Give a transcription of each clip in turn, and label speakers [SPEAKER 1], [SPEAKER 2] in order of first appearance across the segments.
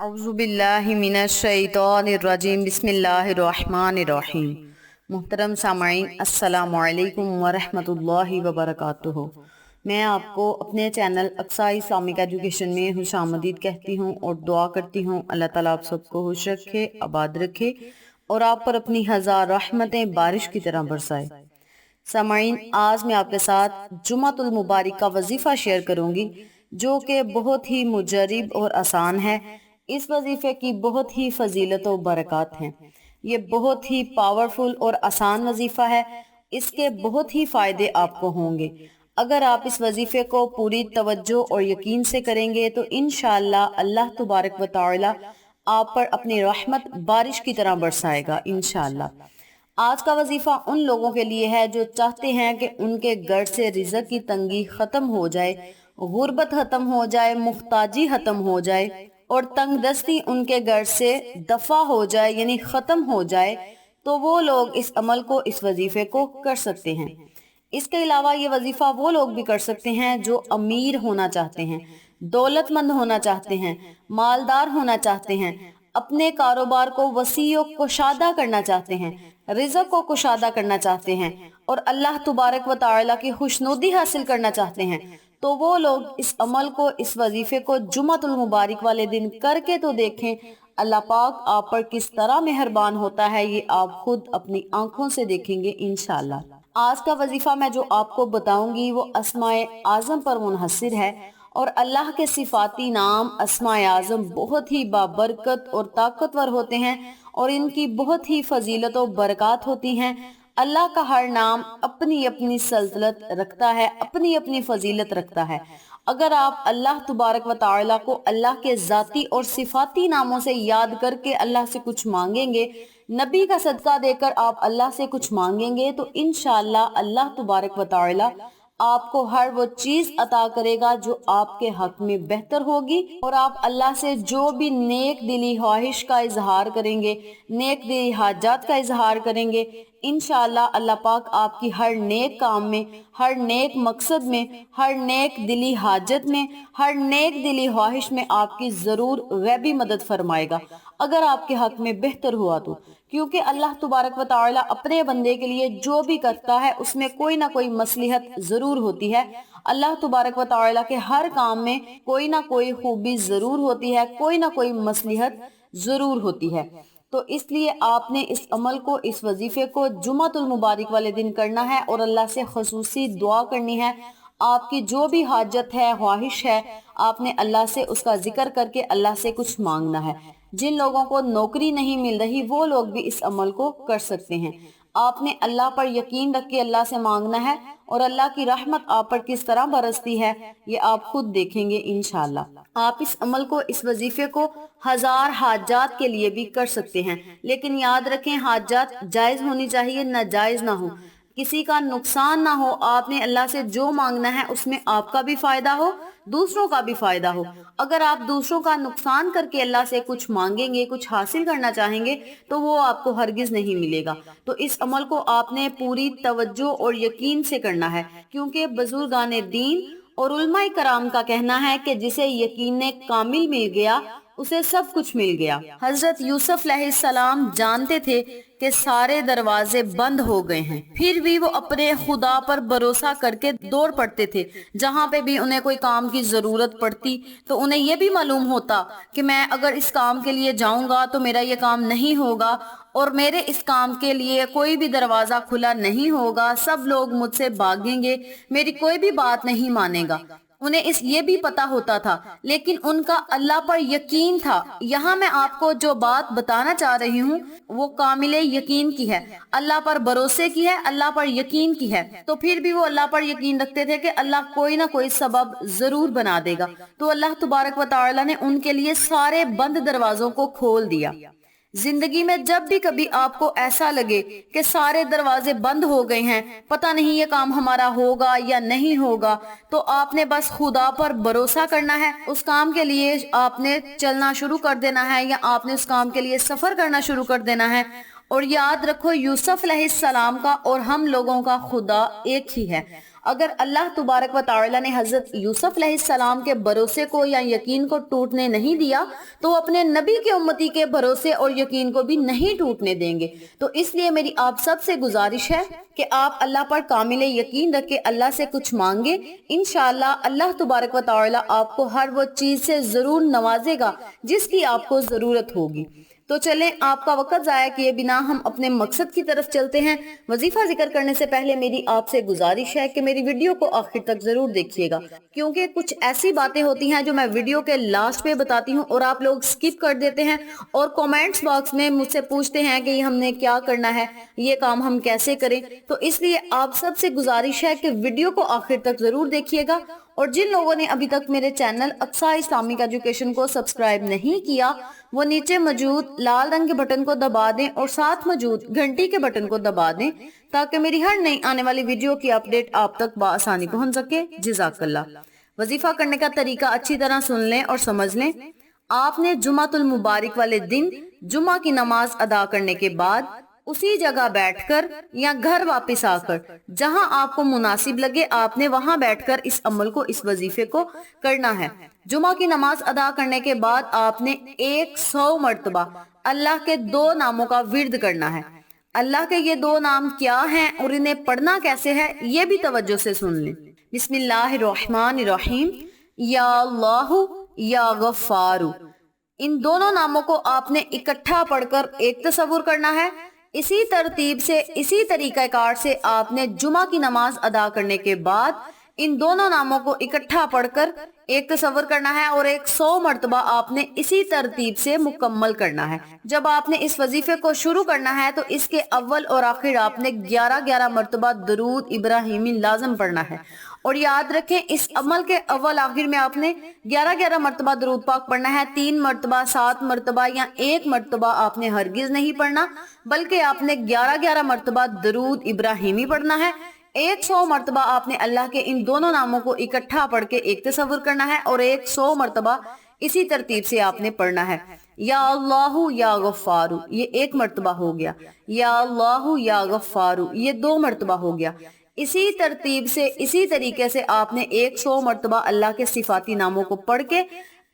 [SPEAKER 1] اعوذ باللہ من الشیطان الرجیم بسم اللہ الرحمن الرحیم۔ محترم سامعین، السلام علیکم ورحمۃ اللہ وبرکاتہ۔ میں آپ کو اپنے چینل اقصی اسلامک ایجوکیشن میں خوش آمدید کہتی ہوں اور دعا کرتی ہوں اللہ تعالیٰ آپ سب کو خوش رکھے، آباد رکھے اور آپ پر اپنی ہزار رحمتیں بارش کی طرح برسائے۔ سامعین، آج میں آپ کے ساتھ جمعۃ المبارک کا وظیفہ شیئر کروں گی جو کہ بہت ہی مجرب اور آسان ہے۔ اس وظیفے کی بہت ہی فضیلت و برکات ہیں۔ یہ بہت ہی پاورفل اور آسان وظیفہ ہے۔ اس کے بہت ہی فائدے آپ کو ہوں گے۔ اگر آپ اس وظیفے کو پوری توجہ اور یقین سے کریں گے تو انشاءاللہ اللہ تبارک و تعالی آپ پر اپنی رحمت بارش کی طرح برسائے گا انشاءاللہ۔ آج کا وظیفہ ان لوگوں کے لیے ہے جو چاہتے ہیں کہ ان کے گھر سے رزق کی تنگی ختم ہو جائے، غربت ختم ہو جائے، محتاجی ختم ہو جائے اور تنگ دستی ان کے گھر سے دفع ہو جائے، یعنی ختم ہو جائے، تو وہ لوگ اس عمل کو، اس وظیفے کو کر سکتے ہیں۔ اس کے علاوہ یہ وظیفہ وہ لوگ بھی کر سکتے ہیں جو امیر ہونا چاہتے ہیں، دولت مند ہونا چاہتے ہیں، مالدار ہونا چاہتے ہیں، اپنے کاروبار کو وسیع و کشادہ کرنا چاہتے ہیں، رزق کو کشادہ کرنا چاہتے ہیں اور اللہ تبارک و تعالیٰ کی خوشنودی حاصل کرنا چاہتے ہیں، تو وہ لوگ اس عمل کو، اس وظیفے کو جمعۃ المبارک والے دن کر کے تو دیکھیں۔ اللہ پاک آپ پر کس طرح مہربان ہوتا ہے، یہ آپ خود اپنی آنکھوں سے دیکھیں گے انشاءاللہ۔ آج کا وظیفہ میں جو آپ کو بتاؤں گی وہ اسماء اعظم پر منحصر ہے اور اللہ کے صفاتی نام اسماء اعظم بہت ہی بابرکت اور طاقتور ہوتے ہیں اور ان کی بہت ہی فضیلت و برکات ہوتی ہیں۔ اللہ کا ہر نام اپنی اپنی سلطنت رکھتا ہے، اپنی اپنی فضیلت رکھتا ہے۔ اگر آپ اللہ تبارک و تعالیٰ کو اللہ کے ذاتی اور صفاتی ناموں سے یاد کر کے اللہ سے کچھ مانگیں گے، نبی کا صدقہ دے کر آپ اللہ سے کچھ مانگیں گے تو انشاءاللہ اللہ تبارک و تعالیٰ آپ کو ہر وہ چیز عطا کرے گا جو آپ کے حق میں بہتر ہوگی، اور آپ اللہ سے جو بھی نیک دلی خواہش کا اظہار کریں گے، نیک دلی حاجات کا اظہار کریں گے، انشاءاللہ اللہ پاک آپ کی ہر نیک کام میں، ہر نیک مقصد میں، ہر نیک دلی حاجت میں، ہر نیک دلی خواہش میں آپ کی ضرور غیبی مدد فرمائے گا اگر آپ کے حق میں بہتر ہوا تو، کیونکہ اللہ تبارک و تعالیٰ اپنے بندے کے لیے جو بھی کرتا ہے اس میں کوئی نہ کوئی مصلحت ضرور ہوتی ہے۔ اللہ تبارک و تعالیٰ کے ہر کام میں کوئی نہ کوئی خوبی ضرور ہوتی ہے، کوئی نہ کوئی مصلحت ضرور ہوتی ہے۔ تو اس لیے آپ نے اس عمل کو، اس وظیفے کو جمعۃ المبارک والے دن کرنا ہے اور اللہ سے خصوصی دعا کرنی ہے۔ آپ کی جو بھی حاجت ہے، خواہش ہے، آپ نے اللہ سے اس کا ذکر کر کے اللہ سے کچھ مانگنا ہے۔ جن لوگوں کو نوکری نہیں مل رہی وہ لوگ بھی اس عمل کو کر سکتے ہیں۔ آپ نے اللہ پر یقین رکھ کے اللہ سے مانگنا ہے اور اللہ کی رحمت آپ پر کس طرح برستی ہے یہ آپ خود دیکھیں گے انشاءاللہ۔ آپ اس عمل کو، اس وظیفے کو ہزار حاجات کے لیے بھی کر سکتے ہیں، لیکن یاد رکھیں حاجات جائز ہونی چاہیے، ناجائز نہ ہو، کسی کا نقصان نہ ہو۔ آپ نے اللہ سے جو مانگنا ہے اس میں آپ کا بھی فائدہ ہو، دوسروں کا بھی فائدہ ہو۔ اگر آپ دوسروں کا نقصان کر کے اللہ سے کچھ مانگیں گے، کچھ حاصل کرنا چاہیں گے تو وہ آپ کو ہرگز نہیں ملے گا۔ تو اس عمل کو آپ نے پوری توجہ اور یقین سے کرنا ہے، کیونکہ بزرگان دین اور علماء کرام کا کہنا ہے کہ جسے یقین کامل مل گیا اسے سب کچھ مل گیا۔ حضرت یوسف علیہ السلام جانتے تھے کہ سارے دروازے بند ہو گئے ہیں، پھر بھی وہ اپنے خدا پر بھروسہ کر کے دوڑ پڑتے تھے۔ جہاں پہ بھی انہیں کوئی کام کی ضرورت پڑتی تو انہیں یہ بھی معلوم ہوتا کہ میں اگر اس کام کے لیے جاؤں گا تو میرا یہ کام نہیں ہوگا اور میرے اس کام کے لیے کوئی بھی دروازہ کھلا نہیں ہوگا، سب لوگ مجھ سے بھاگیں گے، میری کوئی بھی بات نہیں مانے گا۔ انہیں یہ بھی پتا ہوتا تھا، لیکن ان کا اللہ پر یقین تھا۔ یہاں میں آپ کو جو بات بتانا چاہ رہی ہوں وہ کامل یقین کی ہے، اللہ پر بھروسے کی ہے، اللہ پر یقین کی ہے۔ تو پھر بھی وہ اللہ پر یقین رکھتے تھے کہ اللہ کوئی نہ کوئی سبب ضرور بنا دے گا۔ تو اللہ تبارک و تعالیٰ نے ان کے لیے سارے بند دروازوں کو کھول دیا۔ زندگی میں جب بھی کبھی آپ کو ایسا لگے کہ سارے دروازے بند ہو گئے ہیں، پتہ نہیں یہ کام ہمارا ہوگا یا نہیں ہوگا، تو آپ نے بس خدا پر بھروسہ کرنا ہے، اس کام کے لیے آپ نے چلنا شروع کر دینا ہے یا آپ نے اس کام کے لیے سفر کرنا شروع کر دینا ہے۔ اور یاد رکھو یوسف علیہ السلام کا اور ہم لوگوں کا خدا ایک ہی ہے۔ اگر اللہ تبارک و تعالی نے حضرت یوسف علیہ السلام کے بھروسے کو یا یقین کو ٹوٹنے نہیں دیا تو وہ اپنے نبی کے امتی کے بھروسے اور یقین کو بھی نہیں ٹوٹنے دیں گے۔ تو اس لیے میری آپ سب سے گزارش ہے کہ آپ اللہ پر کامل یقین رکھ کے اللہ سے کچھ مانگے، انشاءاللہ اللہ تبارک و تعالی آپ کو ہر وہ چیز سے ضرور نوازے گا جس کی آپ کو ضرورت ہوگی۔ تو چلیں آپ کا وقت ضائع کیے بنا ہم اپنے مقصد کی طرف چلتے ہیں۔ وظیفہ ذکر کرنے سے پہلے میری آپ سے گزارش ہے کہ میری ویڈیو کو آخر تک ضرور دیکھیے گا، کیونکہ کچھ ایسی باتیں ہوتی ہیں جو میں ویڈیو کے لاسٹ پہ بتاتی ہوں اور آپ لوگ سکپ کر دیتے ہیں اور کومنٹس باکس میں مجھ سے پوچھتے ہیں کہ یہ ہم نے کیا کرنا ہے، یہ کام ہم کیسے کریں۔ تو اس لیے آپ سب سے گزارش ہے کہ ویڈیو کو آخر تک ضرور دیکھیے گا، اور جن لوگوں نے ابھی تک میرے چینل اقصیٰ اسلامک ایجوکیشن کو سبسکرائب نہیں کیا وہ نیچے موجود لال رنگ کے بٹن کو دبا دیں اور ساتھ موجود گھنٹی کے بٹن کو دبا دیں تاکہ میری ہر نئی آنے والی ویڈیو کی اپڈیٹ آپ تک بآسانی پہنچ سکے۔ جزاک اللہ۔ وظیفہ کرنے کا طریقہ اچھی طرح سن لیں اور سمجھ لیں۔ آپ نے جمعۃ المبارک والے دن جمعہ کی نماز ادا کرنے کے بعد اسی جگہ بیٹھ کر یا گھر واپس آ کر جہاں آپ کو مناسب لگے آپ نے وہاں بیٹھ کر اس عمل کو، اس وظیفے کو کرنا ہے۔ جمعہ کی نماز ادا کرنے کے بعد آپ نے 100 مرتبہ اللہ کے 2 ناموں کا ورد کرنا ہے۔ اللہ کے یہ 2 نام کیا ہیں اور انہیں پڑھنا کیسے ہے یہ بھی توجہ سے سن لیں۔ بسم اللہ الرحمن الرحیم، یا اللہ یا غفار۔ ان دونوں ناموں کو آپ نے اکٹھا پڑھ کر ایک تصور کرنا ہے۔ اسی ترتیب سے، اسی طریقہ کار سے آپ نے جمعہ کی نماز ادا کرنے کے بعد ان دونوں ناموں کو اکٹھا پڑھ کر ایک تصور کرنا ہے اور 100 مرتبہ آپ نے اسی ترتیب سے مکمل کرنا ہے۔ جب آپ نے اس وظیفے کو شروع کرنا ہے تو اس کے اول اور آخر آپ نے 11 مرتبہ درود ابراہیمی لازم پڑھنا ہے، اور یاد رکھیں اس عمل کے اول آخر میں آپ نے 11 مرتبہ درود پاک پڑھنا ہے۔ 3 مرتبہ، 7 مرتبہ یا 1 مرتبہ آپ نے ہرگز نہیں پڑھنا، بلکہ آپ نے 11 مرتبہ درود ابراہیمی پڑھنا ہے۔ 100 مرتبہ آپ نے اللہ کے ان دونوں ناموں کو اکٹھا پڑھ کے ایک تصور کرنا ہے اور 100 مرتبہ اسی ترتیب سے آپ نے پڑھنا ہے۔ یا اللہ یا غفار، یہ 1 مرتبہ ہو گیا۔ یا اللہ یا غفار، یہ 2 مرتبہ ہو گیا۔ اسی ترتیب سے، اسی طریقے سے آپ نے 100 مرتبہ اللہ کے صفاتی ناموں کو پڑھ کے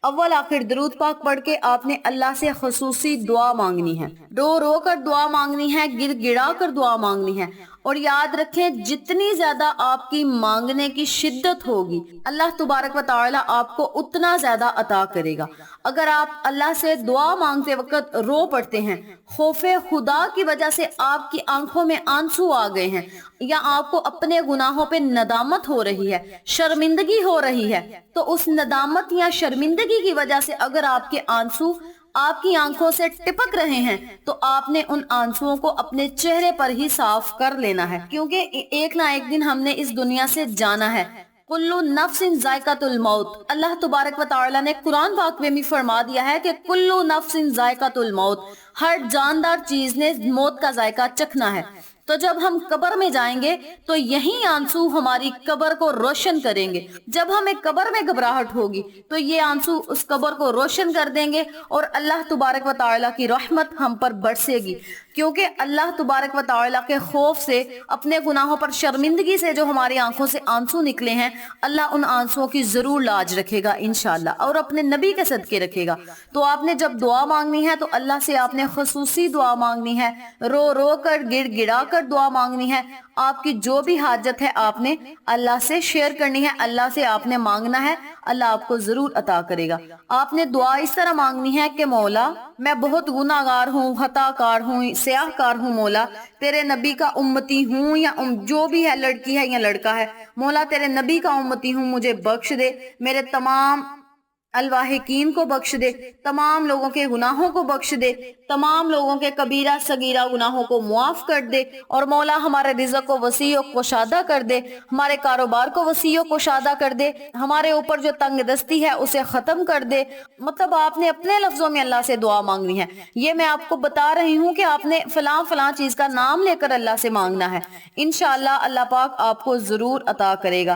[SPEAKER 1] اول آخر درود پاک پڑھ کے آپ نے اللہ سے خصوصی دعا مانگنی ہے، رو رو کر دعا مانگنی ہے، گر گڑا کر دعا مانگنی ہے۔ اور یاد رکھیں جتنی زیادہ آپ کی مانگنے کی شدت ہوگی اللہ تبارک و تعالی آپ کو اتنا زیادہ عطا کرے گا۔ اگر آپ اللہ سے دعا مانگتے وقت رو پڑتے ہیں، خوف خدا کی وجہ سے آپ کی آنکھوں میں آنسو آ گئے ہیں، یا آپ کو اپنے گناہوں پہ ندامت ہو رہی ہے، شرمندگی ہو رہی ہے، تو اس ندامت یا شرمندگی کی وجہ سے اگر آپ کے آنسو آپ کی آنکھوں سے ٹپک رہے ہیں تو آپ نے ان آنسوؤں کو اپنے چہرے پر ہی صاف کر لینا ہے، کیونکہ ایک نہ ایک دن ہم نے اس دنیا سے جانا ہے۔ کلو نفس ذائقۃ الموت، اللہ تبارک و تعالی نے قرآن پاک میں بھی فرما دیا ہے کہ کلو نفس ذائقۃ الموت، ہر جاندار چیز نے موت کا ذائقہ چکھنا ہے۔ تو جب ہم قبر میں جائیں گے تو یہی آنسو ہماری قبر کو روشن کریں گے۔ جب ہمیں قبر میں گھبراہٹ ہوگی تو یہ آنسو اس قبر کو روشن کر دیں گے اور اللہ تبارک و تعالیٰ کی رحمت ہم پر برسے گی، کیونکہ اللہ تبارک و تعالیٰ کے خوف سے، اپنے گناہوں پر شرمندگی سے جو ہماری آنکھوں سے آنسو نکلے ہیں، اللہ ان آنسوؤں کی ضرور لاج رکھے گا انشاءاللہ، اور اپنے نبی کے صدقے رکھے گا۔ تو آپ نے جب دعا مانگنی ہے تو اللہ سے آپ نے خصوصی دعا مانگنی ہے، رو رو کر گڑ گڑا کر دعا مانگنی ہے۔ آپ کی جو بھی حاجت ہے آپ نے اللہ سے شیئر کرنی ہے، اللہ سے آپ نے مانگنا ہے، اللہ آپ کو ضرور عطا کرے گا۔ آپ نے دعا اس طرح مانگنی ہے کہ مولا میں بہت گناہ گار ہوں، خطا کار ہوں، سیاہ کار ہوں، مولا تیرے نبی کا امتی ہوں، یا جو بھی ہے، لڑکی ہے یا لڑکا ہے، مولا تیرے نبی کا امتی ہوں، مجھے بخش دے، میرے تمام الواحقین کو بخش دے، تمام لوگوں کے گناہوں کو بخش دے، تمام لوگوں کے کبیرہ صغیرہ گناہوں کو معاف کر دے، اور مولا ہمارے رزق کو وسیع و کشادہ کر دے، ہمارے کاروبار کو وسیع و کشادہ کر دے، ہمارے اوپر جو تنگ دستی ہے اسے ختم کر دے۔ مطلب آپ نے اپنے لفظوں میں اللہ سے دعا مانگنی ہے۔ یہ میں آپ کو بتا رہی ہوں کہ آپ نے فلاں فلاں چیز کا نام لے کر اللہ سے مانگنا ہے، انشاءاللہ اللہ پاک آپ کو ضرور عطا کرے گا۔